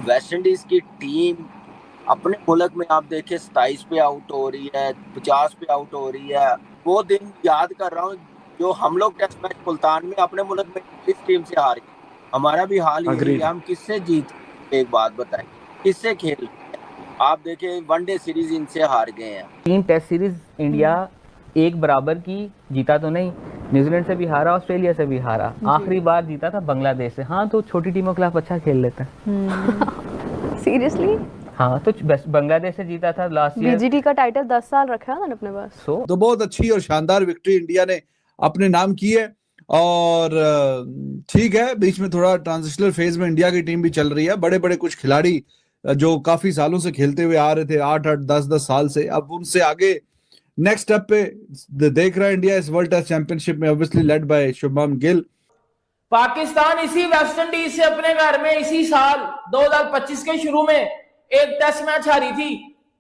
West Indies की team अपने मुल्क में आप देखें 27 पे आउट हो रही है, 50 पे आउट हो रही है। वो दिन याद कर रहा हूँ जो हम लोग टेस्ट मैच मुल्तान में अपने मुल्क में इस टीम से हारे। हमारा भी हाल यही है, अग्रीड। हम किससे जीत, एक बात बताएं, किससे खेल रहे हैं? आप देखें वनडे सीरीज इनसे हार गए हैं। 3 टेस्ट सीरीज इंडिया एक बराबर की, जीता तो नहीं, न्यूजीलैंड से भी हारा, ऑस्ट्रेलिया से भी हारा, आखिरी बार जीता था बांग्लादेश से। हाँ, तो छोटी टीमों के खिलाफ अच्छा खेल लेते हैं। सीरियसली हाँ, तो बांग्लादेश से जीता था लास्ट ईयर। बीजीटी का टाइटल 10 साल रखा है अपने पास। तो बहुत अच्छी और शानदार विक्ट्री इंडिया ने अपने नाम की है। और ठीक है, बीच में थोड़ा ट्रांजिशनल फेज में इंडिया की टीम भी चल रही है। बड़े बड़े कुछ खिलाड़ी जो काफी सालों से खेलते हुए आ रहे थे, 8-8 10-10 साल से, अब उनसे आगे नेक्स्ट स्टेप पे देख रहा है इंडिया इस वर्ल्ड टेस्ट चैंपियनशिप में, obviously led by Shubman Gill. Pakistan इसी वेस्ट इंडीज से अपने घर में इसी साल 2025 के शुरू में एक टेस्ट मैच हारी थी।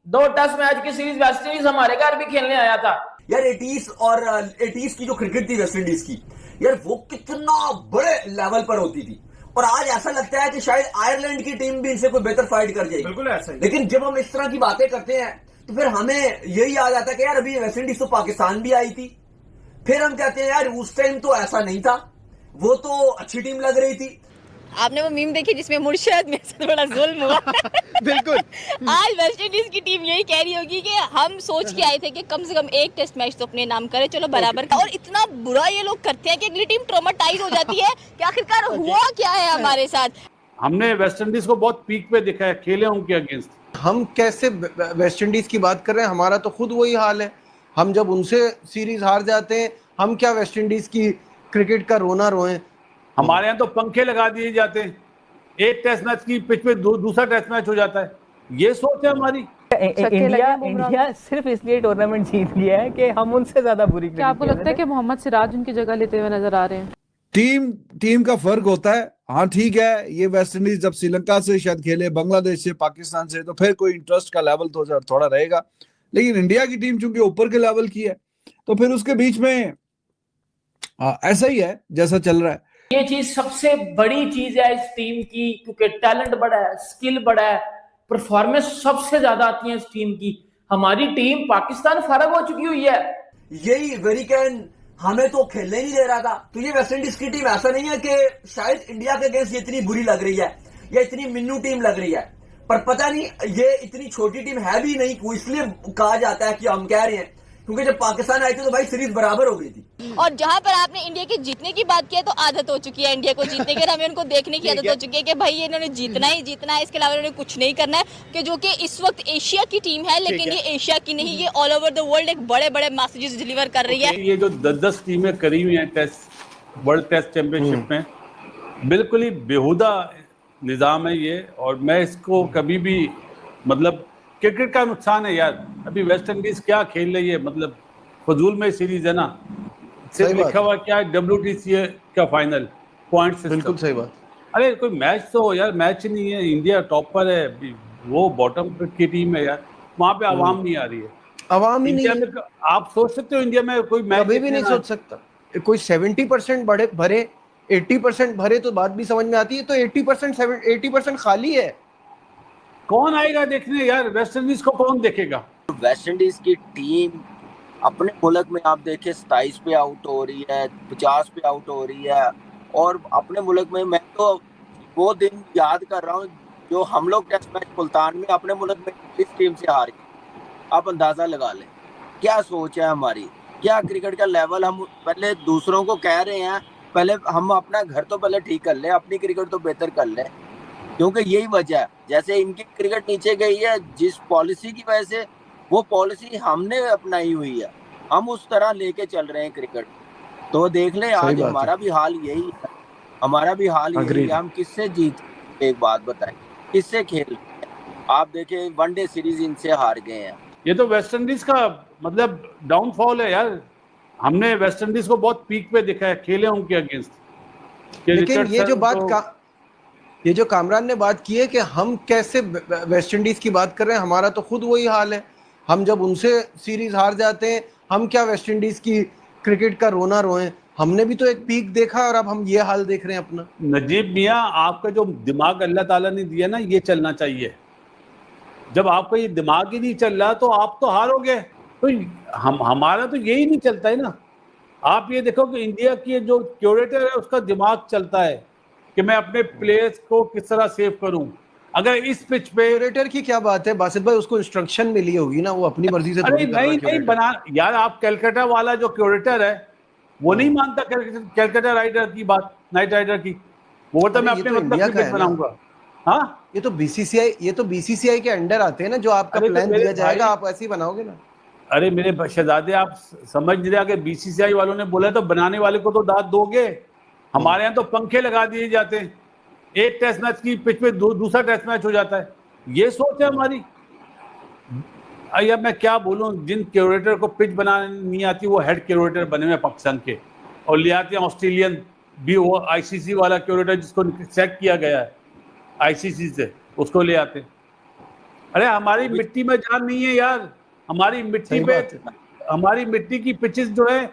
2 टेस्ट मैच की सीरीज वेस्ट इंडीज हमारे घर भी खेलने आया था। यार 80s की जो क्रिकेट थी वेस्ट इंडीज की, यार वो कितना बड़े लेवल पर होती थी। और आज ऐसा लगता है कि शायद आयरलैंड की टीम भी इनसे कोई बेहतर फाइट कर जाएगी। बिल्कुल ऐसा ही। लेकिन जब हम इस तरह की बातें करते हैं तो फिर हमें यही याद आता है कि यार अभी वेस्ट इंडीज तो पाकिस्तान भी आई थी। फिर हम कहते हैं यार उस टाइम तो ऐसा नहीं था, वो तो अच्छी टीम लग रही थी। आपने वो मीम देखी जिसमें मुर्शिद में से थोड़ा जुल्म हुआ? बिल्कुल। आज वेस्ट इंडीज की टीम यही कह रही होगी कि हम सोच के आए थे कि कम से कम एक टेस्ट मैच तो अपने नाम करे, चलो बराबर का। और इतना बुरा ये लोग करते हैं कि अगली टीम ट्रॉमाटाइज हो जाती है कि आखिरकार हुआ क्या है हमारे साथ। हमने वेस्ट इंडीज को बहुत पीक पे दिखा है, खेले उनके अगेंस्ट। हम कैसे वेस्ट इंडीज की बात कर रहे हैं, हमारा तो खुद वही हाल है। हम जब उनसे सीरीज हार जाते हैं, हम क्या वेस्ट इंडीज की क्रिकेट का रोना रोएं। हमारे यहाँ तो पंखे लगा दिए जाते हैं, एक टेस्ट मैच की पिच पे दूसरा टेस्ट मैच हो जाता है। ये सोच है हमारी। इंडिया सिर्फ इसलिए टूर्नामेंट जीत गया है कि हम उनसे ज्यादा बुरी। क्या आपको लगता है कि मोहम्मद सिराज उनकी जगह लेते हुए नजर आ रहे हैं? टीम का फर्क होता है। हाँ ठीक है, ये वेस्ट इंडीज जब श्रीलंका से शायद खेले, बांग्लादेश से, पाकिस्तान से, तो फिर कोई इंटरेस्ट का लेवल तो थोड़ा रहेगा। लेकिन इंडिया की टीम चूंकि ऊपर के लेवल की है, तो फिर उसके बीच में ऐसा ही है जैसा चल रहा है। ये चीज सबसे बड़ी चीज है इस टीम की, क्योंकि टैलेंट बड़ा है, स्किल बड़ा है, परफॉर्मेंस सबसे ज्यादा आती है इस टीम की। हमारी टीम पाकिस्तान फारग हो चुकी हुई है। यही वेरिकन हमें तो खेलने नहीं दे रहा था। तो ये वेस्ट इंडीज की टीम ऐसा नहीं है कि शायद इंडिया के अगेंस्ट ये इतनी बुरी लग रही है या इतनी मिन्नू टीम लग रही है, पर पता नहीं ये इतनी छोटी टीम है भी नहीं, इसलिए कहा जाता है कि हम कह रहे हैं क्योंकि जब पाकिस्तान आई थी तो भाई सीरीज बराबर हो गई थी। और जहां पर आपने इंडिया के जीतने की बात की है, तो आदत हो चुकी है इंडिया को जीतने की, हमें उनको देखने की आदत हो चुकी है कि भाई इन्होंने जीतना ही जीतना है, इसके अलावा इन्होंने कुछ नहीं करना है। कि जो कि इस वक्त एशिया की टीम है, लेकिन ये एशिया की नहीं, ये ऑल ओवर द वर्ल्ड एक बड़े बड़े मैसेजेस डिलीवर कर रही है। ये जो 10-10 टीमें करी हुई हैं टेस्ट वर्ल्ड टेस्ट चैंपियनशिप में, बिल्कुल ही बेहुदा निज़ाम है ये। और मैं इसको कभी भी, मतलब क्रिकेट का नुकसान है यार। अभी वेस्ट इंडीज क्या खेल रही है, मतलब फजूल में सीरीज है ना। सिर्फ लिखा हुआ क्या है, WTC का फाइनल पॉइंट सिस्टम। बिल्कुल सही बात। अरे कोई मैच तो हो यार, मैच नहीं है। इंडिया टॉप पर है, वो बॉटम की टीम है यार, वहां पे आवाम नहीं आ रही है। आवाम ही नहीं में आप सोच सकते हो इंडिया में कोई मैच कभी भी नहीं सोच सकता। कोई 70% भरे 80% भरे तो बात भी समझ में आती है, तो 80% खाली है। कौन आएगा देखने यार? वेस्ट इंडीज को कौन देखेगा? वेस्ट इंडीज की टीम अपने मुल्क में आप देखें 27 पे आउट हो रही है, 50 पे आउट हो रही है। और अपने मुल्क में मैं तो वो दिन याद कर रहा हूँ जो हम लोग टेस्ट मैच मुल्तान में अपने मुल्क में इस टीम से हारे। आप अंदाजा लगा लें क्या सोच है हमारी, क्या क्रिकेट का लेवल। हम पहले दूसरों को कह रहे हैं, पहले हम अपना घर तो पहले ठीक कर लें, अपनी क्रिकेट तो बेहतर कर लें, क्योंकि यही वजह है। जैसे इनकी क्रिकेट नीचे गई है जिस पॉलिसी की वजह से, वो पॉलिसी हमने अपनाई हुई है, हम उस तरह लेके चल रहे हैं क्रिकेट। तो देख ले आज हमारा भी हाल यही है, हमारा भी हाल यही है। हम किससे जीत, एक बात बताएं, किससे खेल रहे हैं? आप देखें वनडे सीरीज इनसे हार गए हैं। ये तो वेस्ट इंडीज का मतलब डाउनफॉल है यार। हमने वेस्ट इंडीज को बहुत पीक पे दिखा है, खेले उनके अगेंस्ट। लेकिन ये जो कामरान ने बात की है कि हम कैसे वेस्ट इंडीज की बात कर रहे हैं, हमारा तो खुद वही हाल है। हम जब उनसे सीरीज हार जाते हैं, हम क्या वेस्ट इंडीज की क्रिकेट का रोना रोएं। हमने भी तो एक पीक देखा और अब हम ये हाल देख रहे हैं अपना। नजीब मियाँ, आपका जो दिमाग अल्लाह ताला ने दिया ना, ये चलना चाहिए। जब आपका ये दिमाग ही नहीं चल रहा तो आप तो हारोगे। तो हमारा तो यही नहीं चलता है ना। आप ये देखो कि इंडिया की जो क्यूरेटर है उसका दिमाग चलता है कि मैं अपने प्लेयर्स को किस तरह सेव करूं। अगर इस पिच पे क्यूरेटर की क्या बात है बासित भाई, उसको इंस्ट्रक्शन मिली होगी ना, वो अपनी मर्जी से अरे नहीं बना यार। आप कैलकाटा वाला जो क्यूरेटर है वो नहीं मानता कैलकाटा राइडर की बात, नाइट राइडर की। वो तो मैं अपने मतलब की पिच बनाऊंगा। हाँ, ये तो बीसीसीआई के अंडर आते हैं ना, जो आपका प्लान दिया जाएगा आप ऐसे ही बनाओगे ना। अरे मेरे शहजादे, आप समझ नहीं रहे। अगर बीसीसीआई वालों ने बोला तो बनाने वाले को तो दाद दोगे। हमारे यहाँ तो पंखे लगा दिए जाते हैं, एक टेस्ट मैच की पिच पे दूसरा टेस्ट मैच हो जाता है। ये सोच है हमारी। अब मैं क्या बोलूं, जिन क्यूरेटर को पिच बनाने नहीं आती वो हेड क्यूरेटर बने हुए पाकिस्तान के, और ले आते हैं ऑस्ट्रेलियन भी, वो आईसीसी वाला क्यूरेटर जिसको सेट किया गया है आईसीसी से, उसको ले आते हैं। अरे हमारी मिट्टी में जान नहीं है यार। हमारी मिट्टी पे, हमारी मिट्टी की पिचेस जो है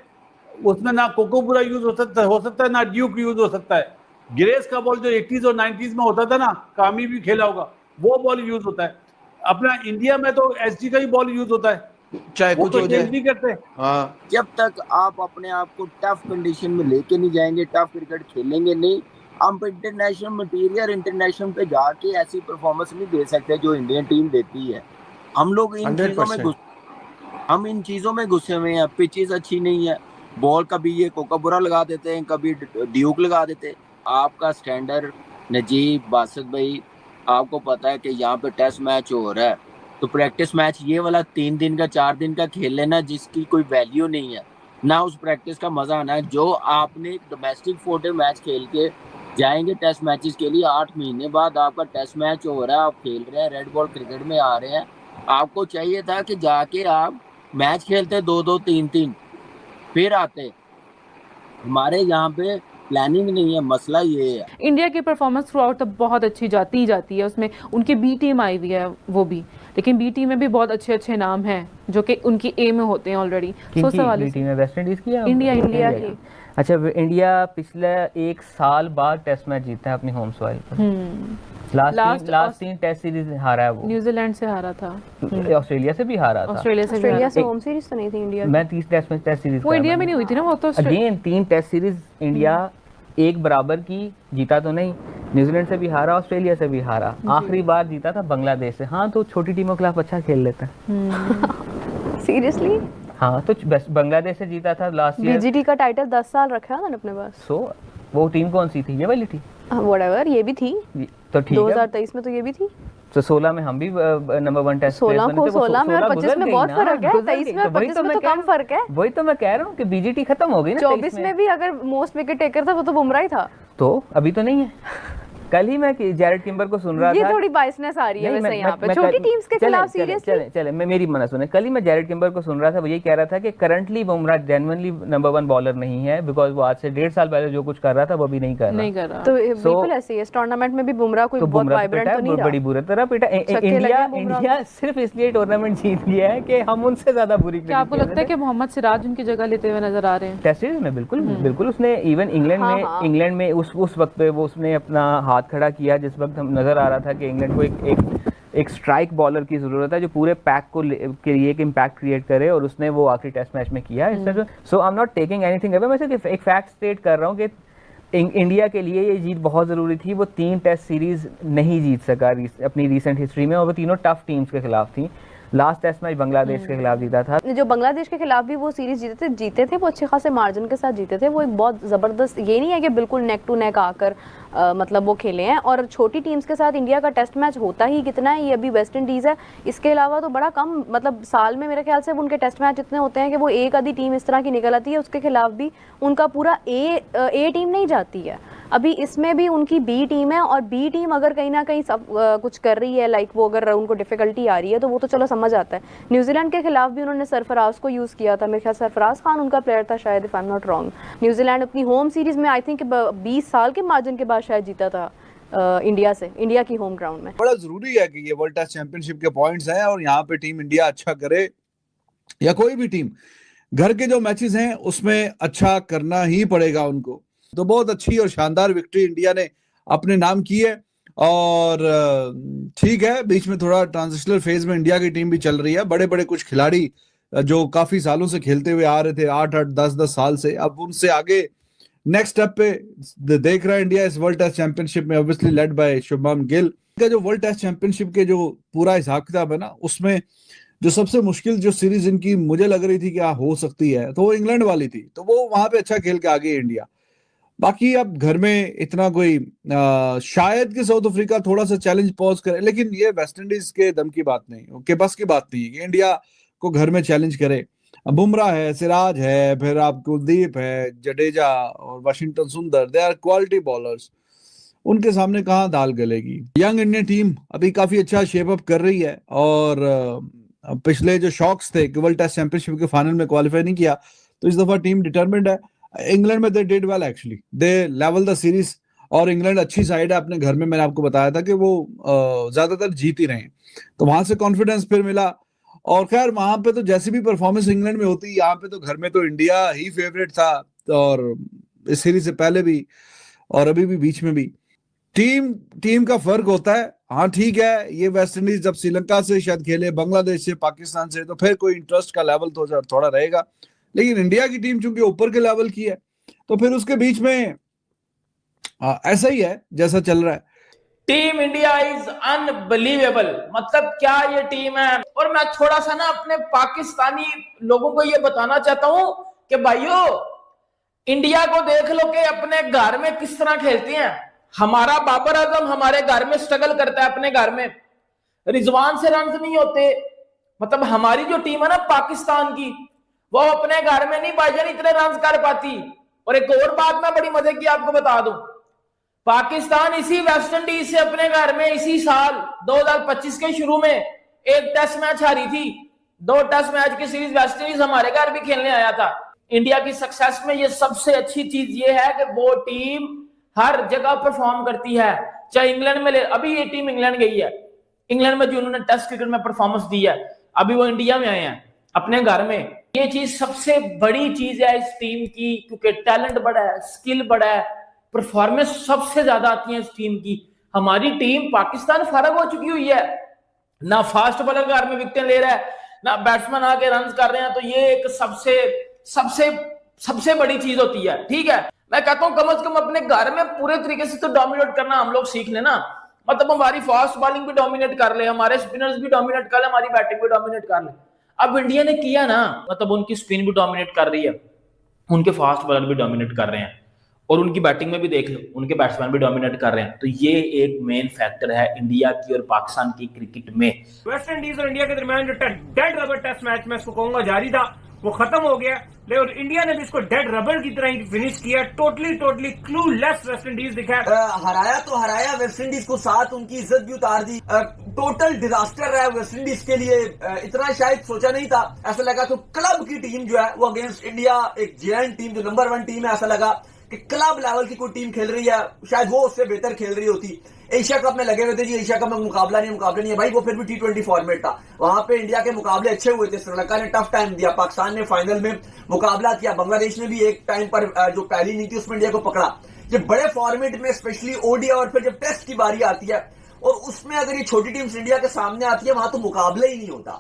उसमें ना कोकोबुरा यूज हो सकता है ना ड्यूक यूज हो सकता है। गिरेस का बॉल जो 80s और 90s में होता था ना, कामी भी खेला होगा, वो बॉल यूज होता है। अपना इंडिया में तो एसडी का ही बॉल यूज होता है, चाहे वो कुछ तो हो जाए। नहीं करते। हाँ, जब तक आप अपने आप को टफ कंडीशन में लेके नहीं जाएंगे, टफ क्रिकेट खेलेंगे नहीं, हम इंटरनेशनल मटेरियल इंटरनेशनल पे जाके ऐसी परफॉर्मेंस नहीं दे सकते जो इंडियन टीम देती है। हम लोग इन चीजों में घुसे हुए हैं। पिचेस अच्छी नहीं है, बॉल कभी ये कोकाबुरा लगा देते हैं, कभी ड्यूक लगा देते हैं। आपका स्टैंडर्ड नजीब, बासित भाई, आपको पता है कि यहाँ पे टेस्ट मैच हो रहा है, तो प्रैक्टिस मैच ये वाला 3 दिन का 4 दिन का खेल लेना जिसकी कोई वैल्यू नहीं है ना, उस प्रैक्टिस का मजा आना है। जो आपने डोमेस्टिक 4 मैच खेल के जाएंगे टेस्ट मैचेस के लिए, 8 महीने बाद आपका टेस्ट मैच हो रहा है, आप खेल रहे हैं, रेड बॉल क्रिकेट में आ रहे हैं। आपको चाहिए था कि जाके आप मैच खेलते 2-2, 3-3, फिर आते। हमारे यहाँ पे प्लानिंग नहीं है, मसला ये है। इंडिया की परफॉर्मेंस थ्रू आउट तो बहुत अच्छी जाती है, उसमें उनकी बी टीम आई हुई है वो भी, लेकिन बी टीम में भी बहुत अच्छे नाम हैं जो कि उनकी ए में होते हैं ऑलरेडी। सो सवाल बी टीम में वेस्ट इंडीज की, इंडिया की। अच्छा, इंडिया पिछले 1 साल बाद टेस्ट मैच जीता है अपनी होम सॉइल पर। लास्ट 3 टेस्ट सीरीज हारा है वो। न्यूजीलैंड से हारा था, ऑस्ट्रेलिया से भी हारा था। ऑस्ट्रेलिया से होम सीरीज तो नहीं थी इंडिया। मैं 30 टेस्ट सीरीज वो इंडिया में नहीं हुई थी ना, वो तो अगेन 3 टेस्ट सीरीज इंडिया एक बराबर की, जीता तो नहीं। न्यूजीलैंड से भी हारा, ऑस्ट्रेलिया से भी हारा, आखिरी बार जीता था बांग्लादेश से। हाँ, तो छोटी टीमों के खिलाफ अच्छा खेल लेता है। सीरियसली? हाँ, तो बांग्लादेश से जीता था लास्ट ईयर। बीजीटी का टाइटल 10 साल रखा है उन्होंने अपने पास। सो वो टीम कौन सी थी? ये वाली थी, व्हाटएवर, ये भी थी तो ठीक है। 2023 में तो ये भी थी। तो 16 में हम भी नंबर 1 टेस्ट 16 में और 25 में बहुत फर्क है। 23 में और 25 में तो कम फर्क है। वही तो मैं कह रहा हूँ कि बीजीटी खत्म हो गई ना। 24 में भी अगर मोस्ट विकेट टेकर था वो तो बुमराह ही था, तो अभी तो नहीं है। कल ही मैं जैरेड किम्बर को सुन रहा था। ये थोड़ी बाइसनेस आ रही है वैसे यहाँ पे छोटी टीम्स के खिलाफ। सीरियसली चले मेरी मना सुने। कल ही मैं जैरेड किम्बर को सुन रहा था, वो यही कह रहा था कि currently Bumrah genuinely number 1 bowler नहीं है, बिकॉज वो आज से 1.5 साल पहले जो कुछ कर रहा था वो भी नहीं कर रहा। तो बिल्कुल ऐसे ही इस टूर्नामेंट में भी बुमराह कोई बहुत वाइब्रेंट तो नहीं रहा, बड़ी बुरी तरह पीटा। इंडिया सिर्फ इसलिए टूर्नामेंट जीत लिया है कि हम उनसे ज्यादा बुरी। क्या आपको लगता है कि मोहम्मद सिराज उनकी जगह लेते हुए नजर आ रहे हैं टेस्ट सीरीज में? बिल्कुल उसने इवन इंग्लैंड में उस वक्त पे वो उसने अपना हाथ खड़ा किया जिस वक्त हम नजर आ रहा था कि इंग्लैंड को एक स्ट्राइक बॉलर की जरूरत है जो पूरे पैक को के लिए एक इम्पैक्ट क्रिएट करे, और उसने वो आखिरी टेस्ट मैच में किया। So I am not taking anything away, मैं सिर्फ एक फैक्ट स्टेट कर रहा हूँ कि इंडिया के लिए ये जीत बहुत ज़रूरी थी। वो 3 टेस्ट सीरीज नहीं जीत सका अपनी रीसेंट हिस्ट्री में, और वो तीनों टफ टीम्स के खिलाफ थी। लास्ट टेस्ट मैच बांग्लादेश के खिलाफ जीता था, जो बांग्लादेश के खिलाफ भी वो सीरीज जीते थे वो अच्छे खासे मार्जिन के साथ जीते थे। वो एक बहुत ज़बरदस्त, ये नहीं है कि बिल्कुल नेक टू नेक आकर मतलब वो खेले हैं। और छोटी टीम्स के साथ इंडिया का टेस्ट मैच होता ही कितना है, ये अभी वेस्ट इंडीज़ है, इसके अलावा तो बड़ा कम, मतलब साल में मेरे ख्याल से उनके टेस्ट मैच इतने होते हैं कि वो एक आधी टीम इस तरह की निकल आती है, उसके खिलाफ भी उनका पूरा ए टीम नहीं जाती है। अभी इसमें भी उनकी बी टीम है, और बी टीम अगर कहीं ना कहीं सब कुछ कर रही है, लाइक वो अगर उनको डिफिकल्टी आ रही है तो वो तो चलो समझ आता है। न्यूजीलैंड के खिलाफ भी उन्होंने सरफराज को यूज़ किया था, मेरे ख्याल सरफराज खान उनका प्लेयर था शायद, if I am not wrong. New Zealand अपनी होम सीरीज में आई थिंक 20 साल के मार्जिन के बाद शायद जीता था इंडिया की होम ग्राउंड में। बड़ा जरूरी है कि ये वर्ल्ड टेस्ट चैंपियनशिप के पॉइंट्स हैं, और यहाँ पे टीम इंडिया अच्छा करे या कोई भी टीम, घर के जो मैचेस हैं उसमें अच्छा करना ही पड़ेगा उनको। तो बहुत अच्छी और शानदार विक्ट्री इंडिया ने अपने नाम की है। और ठीक है, बीच में थोड़ा ट्रांजिशनल फेज में इंडिया की टीम भी चल रही है। बड़े बड़े कुछ खिलाड़ी जो काफी सालों से खेलते हुए आ रहे थे, 8-8 10-10 साल से, अब उनसे आगे नेक्स्ट स्टेप पे देख रहा है इंडिया इस वर्ल्ड टेस्ट चैंपियनशिप में, obviously led by Shubman Gill का। जो वर्ल्ड टेस्ट चैंपियनशिप के जो पूरा हिसाब किताब है ना, उसमें जो सबसे मुश्किल जो सीरीज इनकी मुझे लग रही थी कि हो सकती है, तो वो इंग्लैंड वाली थी। तो वो वहां पे अच्छा खेल के आ गई इंडिया। बाकी अब घर में इतना कोई शायद कि साउथ अफ्रीका थोड़ा सा चैलेंज पॉज करे, लेकिन ये वेस्ट इंडीज के दम की बात नहीं, के बस की बात नहीं है कि इंडिया को घर में चैलेंज करे। बुमराह है, सिराज है, फिर आप कुलदीप है, जडेजा और वाशिंगटन सुंदर, दे आर क्वालिटी बॉलर्स। उनके सामने कहाँ दाल गलेगी। यंग इंडियन टीम अभी काफी अच्छा शेप अप कर रही है। और पिछले जो शॉक्स थे कि वर्ल्ड टेस्ट चैंपियनशिप के फाइनल में क्वालिफाई नहीं किया, तो इस दफा टीम डिटरमिन्ड है। इंग्लैंड में they did well actually, they level the series. और इंग्लैंड अच्छी साइड है अपने घर में, मैंने आपको बताया था कि वो ज्यादातर जीत ही रहे हैं, तो वहां से कॉन्फिडेंस फिर मिला। और खैर वहां पे तो जैसी भी परफॉर्मेंस इंग्लैंड में होती, यहाँ पे तो घर में तो इंडिया ही फेवरेट था, और इस सीरीज से पहले भी और अभी भी बीच में भी। टीम का फर्क होता है। हाँ ठीक है, ये वेस्ट इंडीज जब श्रीलंका से शायद खेले, बांग्लादेश से, पाकिस्तान से, तो फिर कोई इंटरेस्ट का लेवल तो थोड़ा रहेगा। लेकिन इंडिया की टीम चूंकि ऊपर के लेवल की है, तो फिर उसके बीच में ऐसा ही है जैसा चल रहा है। टीम इंडिया इज अनबिलीवेबल, मतलब क्या ये टीम है। और मैं थोड़ा सा ना अपने पाकिस्तानी लोगों को ये बताना चाहता हूं कि भाइयों, इंडिया को देख लो कि अपने घर में किस तरह खेलते हैं। हमारा बाबर आजम हमारे घर में स्ट्रगल करता है, अपने घर में रिजवान से रन नहीं होते। मतलब हमारी जो टीम है ना पाकिस्तान की, वो अपने घर में नहीं भाईजान इतने रन कर पाती। और एक और बात मैं बड़ी मजे की आपको बता दूं, पाकिस्तान इसी वेस्ट इंडीज से अपने घर में इसी साल 2025 के शुरू में एक टेस्ट मैच हारी थी। 2 टेस्ट मैच की सीरीज वेस्ट इंडीज हमारे घर भी खेलने आया था। इंडिया की सक्सेस में ये सबसे अच्छी चीज ये है कि वो टीम हर जगह परफॉर्म करती है। चाहे इंग्लैंड में ले, अभी ये टीम इंग्लैंड गई है, इंग्लैंड में जो उन्होंने टेस्ट क्रिकेट में परफॉर्मेंस दी है, अभी वो इंडिया में आए हैं अपने घर में। ये चीज सबसे बड़ी चीज है इस टीम की, क्योंकि टैलेंट बड़ा है, स्किल बड़ा है, परफॉर्मेंस सबसे ज्यादा आती है इस टीम की। हमारी टीम पाकिस्तान फर्क हो चुकी हुई है, ना फास्ट बॉलर घर में विकेट ले रहा है, ना बैट्समैन आके रन कर रहे हैं। तो ये एक सबसे बड़ी चीज होती है। ठीक है, मैं कहता हूं कम से कम अपने घर में पूरे तरीके से तो डोमिनेट करना हम लोग सीख लेना। मतलब हमारी फास्ट बॉलिंग भी डोमिनेट कर ले, हमारे स्पिनर्स भी डोमिनेट कर ले, हमारी बैटिंग भी डोमिनेट कर ले। अब इंडिया ने किया ना, मतलब उनकी स्पिन भी डोमिनेट कर रही है, उनके फास्ट बॉलर भी डोमिनेट कर रहे हैं, और उनकी बैटिंग में भी देख लो उनके बैट्समैन भी डोमिनेट कर रहे हैं। तो ये एक मेन फैक्टर है इंडिया की और पाकिस्तान की क्रिकेट में। वेस्ट इंडीज और इंडिया के दरमियान जो डेड रबर टेस्ट मैच मैं इसको कहूंगा जारी था, वो खत्म हो गया। लेकिन इंडिया ने भी इसको डेड रबर की तरह ही फिनिश किया। टोटली क्लूलेस वेस्ट इंडीज दिखा। हराया तो हराया वेस्ट इंडीज को, साथ उनकी इज्जत भी उतार दी। टोटल डिजास्टर रहा वेस्ट इंडीज के लिए। इतना शायद सोचा नहीं था। ऐसा लगा तो क्लब की टीम जो है वो अगेंस्ट इंडिया, एक जेएंट टीम जो नंबर 1 टीम है, ऐसा लगा कि क्लब लेवल की कोई टीम खेल रही है, शायद वो उससे बेहतर खेल रही होती। एशिया कप में लगे हुए थे जी, एशिया कप में मुकाबला नहीं है भाई, वो फिर भी T20 फॉर्मेट था। वहां पे इंडिया के मुकाबले अच्छे हुए थे। श्रीलंका ने टफ टाइम दिया, पाकिस्तान ने फाइनल में मुकाबला किया, बांग्लादेश ने भी एक टाइम पर जो पहली इनिंग थी उसमें इंडिया को पकड़ा। जब बड़े फॉर्मेट में स्पेशली ओडीआई और फिर जब टेस्ट की बारी आती है और उसमें अगर ये छोटी टीम्स इंडिया के सामने आती है, वहां तो मुकाबला ही नहीं होता,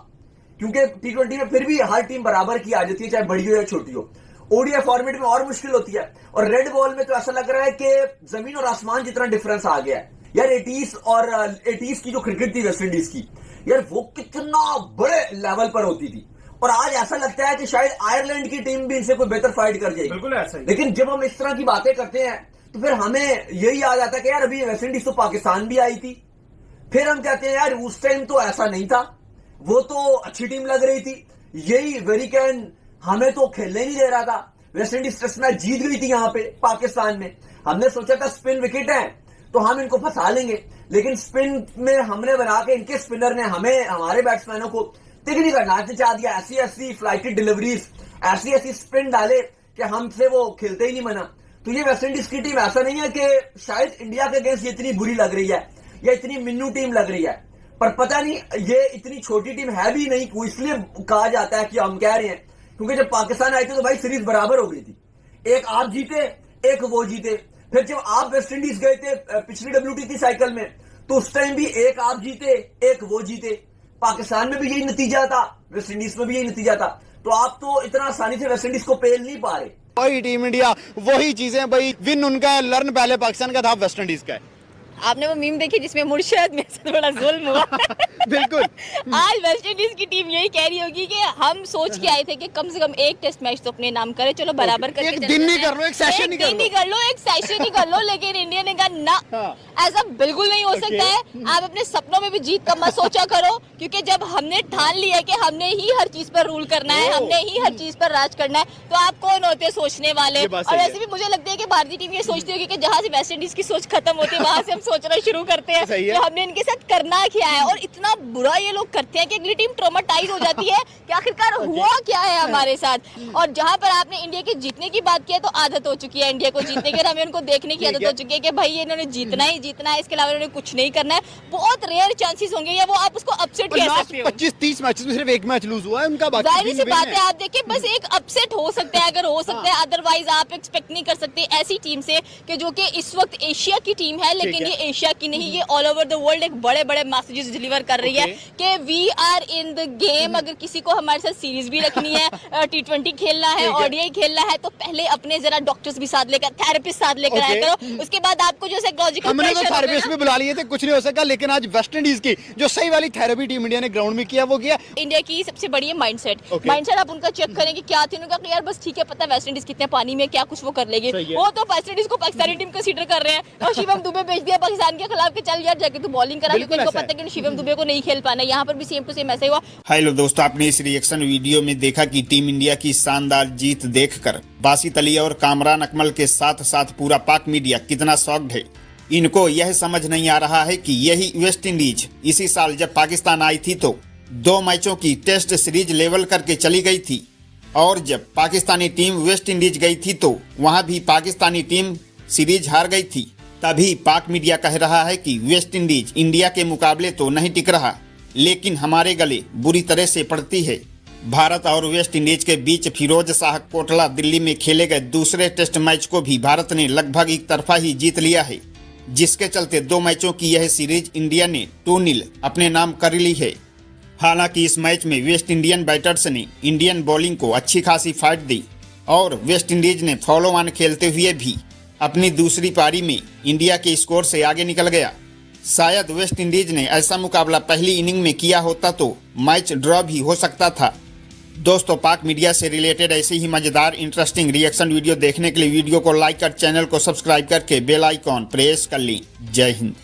क्योंकि T20 में फिर भी हर टीम बराबर की आ जाती है, चाहे बड़ी हो या छोटी हो। ओडीआई फॉर्मेट में और मुश्किल होती है। और रेड बॉल में तो ऐसा लग रहा है कि जमीन और आसमान जितना डिफरेंस आ गया है यार। 80s की जो क्रिकेट थी वेस्ट इंडीज की, यार वो कितना बड़े लेवल पर होती थी। और आज ऐसा लगता है कि शायद आयरलैंड की टीम भी इनसे कोई बेहतर फाइट कर जाएगी। बिल्कुल ऐसा ही। लेकिन जब हम इस तरह की बातें करते हैं तो फिर हमें यही याद आता है कि यार अभी वेस्ट इंडीज तो पाकिस्तान भी आई थी। फिर हम कहते हैं यार उस टाइम तो ऐसा नहीं था, वो तो अच्छी टीम लग रही थी। यही वेरिकन हमें तो खेलने नहीं दे रहा था। वेस्ट इंडीज टेस्ट मैच जीत गई थी यहाँ पे पाकिस्तान में। हमने सोचा था स्पिन विकेट है तो हम इनको फंसा लेंगे, लेकिन स्पिन में हमने बना के इनके स्पिनर ने हमें, हमारे बैट्समैनों को तिगड़ी का नाच नचा दिया। ऐसी फ्लाइटेड डिलीवरीज, ऐसी स्पिन डाले कि हमसे वो खेलते ही नहीं बना। तो ये वेस्ट इंडीज की टीम ऐसा नहीं है कि शायद इंडिया के अगेंस्ट ये इतनी बुरी लग रही है या इतनी मिन्नू टीम लग रही है, पर पता नहीं ये इतनी छोटी टीम है भी नहीं। इसलिए कहा जाता है कि हम कह रहे हैं क्योंकि जब पाकिस्तान आए थे तो भाई सीरीज बराबर हो गई थी, एक आप जीते एक वो जीते। फिर जब आप वेस्ट इंडीज गए थे पिछली WTC साइकिल में, तो उस टाइम भी एक आप जीते एक वो जीते। पाकिस्तान में भी यही नतीजा था, वेस्ट इंडीज में भी यही नतीजा था। तो आप तो इतना आसानी से वेस्ट इंडीज को पेल नहीं पा रहे। वही टीम इंडिया, वही चीजें भाई, विन उनका है, लर्न पहले पाकिस्तान का था, वेस्ट इंडीज का है। आपने वो मीम देखी जिसमें मुर्शद में से थोड़ा जुल्म हुआ? बिल्कुल। आज वेस्ट इंडीज की टीम यही कह रही होगी कि हम सोच के आए थे कि कम से कम एक टेस्ट मैच तो अपने नाम करे, चलो बराबर करके एक दिन नहीं कर लो, एक सेशन ही कर लो, एक सेशन ही कर लो। लेकिन इंडिया ने कहा ना, ऐसा बिल्कुल नहीं हो सकता है। आप अपने सपनों में भी जीत का मत सोचा करो, क्योंकि जब हमने ठान लिया कि हमने ही हर चीज पर रूल करना है, हमने ही हर चीज पर राज करना है, तो आप कौन होते सोचने वाले। और वैसे भी मुझे लगता है कि भारतीय टीम ये सोचती होगी कि जहां से वेस्ट इंडीज की सोच खत्म होती है वहां से हम सोचना शुरू करते हैं कि हमने इनके साथ करना क्या है। और इतना बुरा ये लोग करते हैं कि अगली टीम ट्रॉमाटाइज हो जाती है कि आखिरकार हुआ क्या है हमारे साथ। और जहां पर आपने इंडिया के जीतने की बात की है, तो आदत हो चुकी है इंडिया को जीतने की, हमें उनको देखने की आदत हो चुकी है कि भाई इन्होंने जीतना ही जीतना है, इसके अलावा इन्होंने कुछ नहीं करना है। बहुत रेयर चांसेस होंगे या वो आप उसको अपसेट कह सकते हो। 25-30 मैचेस में सिर्फ एक मैच लूज हुआ है उनका, बाकी जाहिर सी बात है। आप देखिए, बस एक अपसेट हो सकता है, अगर हो सकता है, अदरवाइज आप एक्सपेक्ट नहीं कर सकते ऐसी टीम से कि जो कि इस वक्त एशिया की टीम है, लेकिन ये एशिया की नहीं, ये ऑल ओवर द वर्ल्ड एक बड़े बड़े मैसेजेस डिलीवर कर रही है कि we are in the game. अगर किसी को हमारे साथ सीरीज भी रखनी है, T20 खेलना है, ODI खेलना है, तो पहले अपने जरा डॉक्टर्स भी साथ लेकर, थेरेपिस्ट साथ लेकर आया करो। उसके बाद आपको जो साइकोलॉजिकल हमने तो थेरेपिस्ट भी बुला लिए थे, कुछ नहीं हो सका। लेकिन आज वेस्ट इंडीज की जो सही वाली थेरेपी टीम इंडिया ने ग्राउंड में किया, वो किया। इंडिया की सबसे बड़ी है माइंडसेट। माइंडसेट आप उनका चेक करें कि क्या थी, उन्होंने कहा यार बस ठीक है, पता है वेस्ट इंडीज कितने पानी में क्या कुछ वो कर लेगी। वो तो वेस्ट इंडीज को पाकिस्तानी टीम कंसीडर कर रहे हैं, और शिवम दुबे भेज दिया पाकिस्तान के खिलाफ कि चल यार जाके तू बॉलिंग करा, क्योंकि उनको पता है कि शिवम दुबे को नहीं खेल पाना। यहाँ पर भी सेम टू सेम ऐसा हुआ। हेलो दोस्तों, आपने इस रिएक्शन वीडियो में देखा कि टीम इंडिया की शानदार जीत देखकर बासित अली और कामरान अकमल के साथ साथ पूरा पाक मीडिया कितना शॉक्ड है। इनको यह समझ नहीं आ रहा है कि यही वेस्ट इंडीज इसी साल जब पाकिस्तान आई थी तो 2 मैचों की टेस्ट सीरीज लेवल करके चली गई थी, और जब पाकिस्तानी टीम वेस्ट इंडीज गई थी तो वहां भी पाकिस्तानी टीम सीरीज हार गई थी। तभी पाक मीडिया कह रहा है कि वेस्ट इंडीज इंडिया के मुकाबले तो नहीं टिक रहा, लेकिन हमारे गले बुरी तरह से पड़ती है। भारत और वेस्ट इंडीज के बीच फिरोज शाह कोटला दिल्ली में खेले गए दूसरे टेस्ट मैच को भी भारत ने लगभग एक तरफा ही जीत लिया है, जिसके चलते 2 मैचों की यह सीरीज इंडिया ने 2-0 अपने नाम कर ली है। हालांकि इस मैच में वेस्ट इंडियन बैटर्स ने इंडियन बॉलिंग को अच्छी खासी फाइट दी, और वेस्ट इंडीज ने फॉलो ऑन खेलते हुए भी अपनी दूसरी पारी में इंडिया के स्कोर से आगे निकल गया। शायद वेस्ट इंडीज ने ऐसा मुकाबला पहली इनिंग में किया होता तो मैच ड्रॉ भी हो सकता था। दोस्तों, पाक मीडिया से रिलेटेड ऐसे ही मजेदार इंटरेस्टिंग रिएक्शन वीडियो देखने के लिए वीडियो को लाइक कर चैनल को सब्सक्राइब करके बेल आइकॉन प्रेस कर ली। जय हिंद।